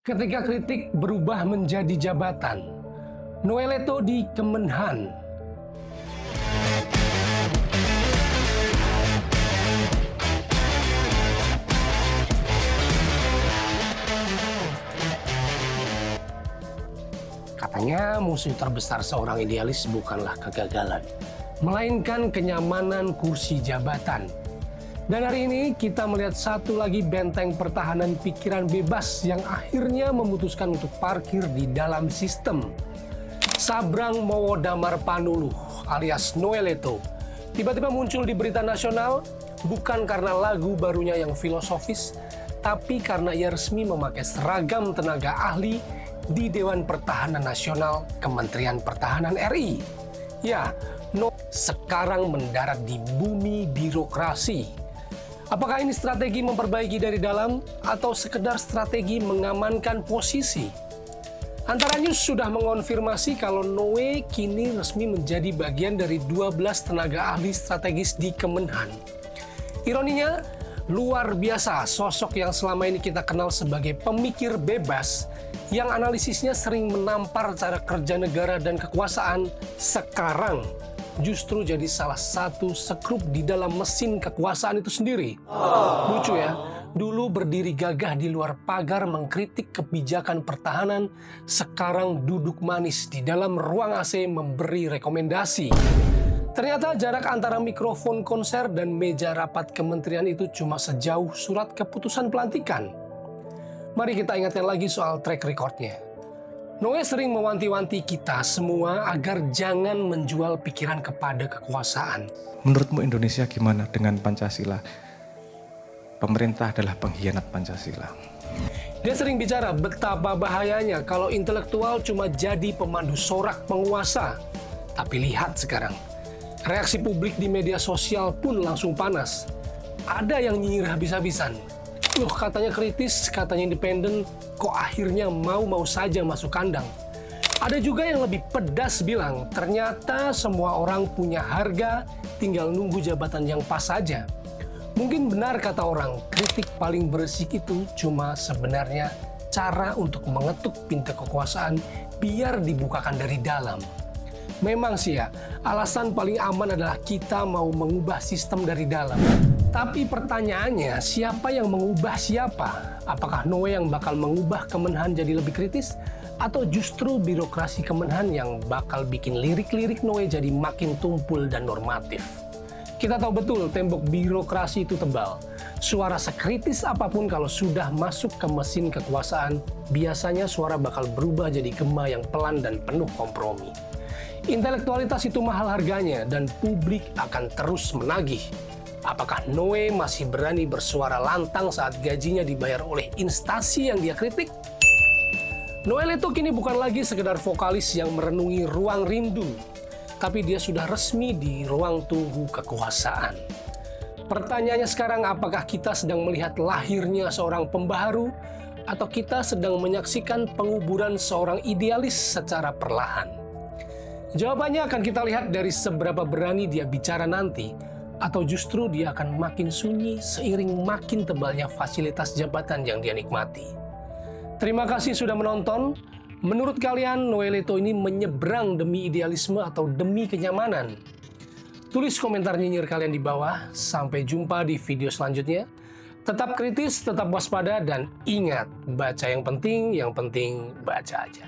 Ketika kritik berubah menjadi jabatan, Noel Leto di Kemenhan. Katanya musuh terbesar seorang idealis bukanlah kegagalan, melainkan kenyamanan kursi jabatan. Dan hari ini kita melihat satu lagi benteng pertahanan pikiran bebas yang akhirnya memutuskan untuk parkir di dalam sistem. Sabrang Mowo Damar Panuluh alias Noel Leto tiba-tiba muncul di berita nasional bukan karena lagu barunya yang filosofis, tapi karena ia resmi memakai seragam tenaga ahli di Dewan Pertahanan Nasional Kementerian Pertahanan RI. Ya, sekarang mendarat di bumi birokrasi. Apakah ini strategi memperbaiki dari dalam atau sekedar strategi mengamankan posisi? Antara News sudah mengonfirmasi kalau Noe kini resmi menjadi bagian dari 12 tenaga ahli strategis di Kemenhan. Ironinya, luar biasa sosok yang selama ini kita kenal sebagai pemikir bebas yang analisisnya sering menampar cara kerja negara dan kekuasaan, sekarang justru jadi salah satu sekrup di dalam mesin kekuasaan itu sendiri. Lucu ya, dulu berdiri gagah di luar pagar mengkritik kebijakan pertahanan, sekarang duduk manis di dalam ruang AC memberi rekomendasi. Ternyata jarak antara mikrofon konser dan meja rapat kementerian itu cuma sejauh surat keputusan pelantikan. Mari kita ingatkan lagi soal track recordnya. Noe sering mewanti-wanti kita semua agar jangan menjual pikiran kepada kekuasaan. Menurutmu Indonesia gimana dengan Pancasila? Pemerintah adalah pengkhianat Pancasila. Dia sering bicara betapa bahayanya kalau intelektual cuma jadi pemandu sorak penguasa. Tapi lihat sekarang, reaksi publik di media sosial pun langsung panas. Ada yang nyinyir habis-habisan. Loh, katanya kritis, katanya independen, kok akhirnya mau-mau saja masuk kandang. Ada juga yang lebih pedas bilang, ternyata semua orang punya harga, tinggal nunggu jabatan yang pas saja. Mungkin benar kata orang, kritik paling berisik itu cuma sebenarnya cara untuk mengetuk pintu kekuasaan biar dibukakan dari dalam. Memang sih ya, alasan paling aman adalah kita mau mengubah sistem dari dalam. Tapi pertanyaannya, siapa yang mengubah siapa? Apakah Noe yang bakal mengubah Kemenhan jadi lebih kritis? Atau justru birokrasi Kemenhan yang bakal bikin lirik-lirik Noe jadi makin tumpul dan normatif? Kita tahu betul tembok birokrasi itu tebal. Suara sekritis apapun kalau sudah masuk ke mesin kekuasaan, biasanya suara bakal berubah jadi gema yang pelan dan penuh kompromi. Intelektualitas itu mahal harganya dan publik akan terus menagih. Apakah Noe masih berani bersuara lantang saat gajinya dibayar oleh instansi yang dia kritik? Noel Leto kini bukan lagi sekedar vokalis yang merenungi ruang rindu, tapi dia sudah resmi di ruang tunggu kekuasaan. Pertanyaannya sekarang, apakah kita sedang melihat lahirnya seorang pembaharu atau kita sedang menyaksikan penguburan seorang idealis secara perlahan? Jawabannya akan kita lihat dari seberapa berani dia bicara nanti, atau justru dia akan makin sunyi seiring makin tebalnya fasilitas jabatan yang dia nikmati. Terima kasih sudah menonton. Menurut kalian, Noel Leto ini menyeberang demi idealisme atau demi kenyamanan? Tulis komentar nyinyir kalian di bawah. Sampai jumpa di video selanjutnya. Tetap kritis, tetap waspada, dan ingat, baca yang penting baca aja.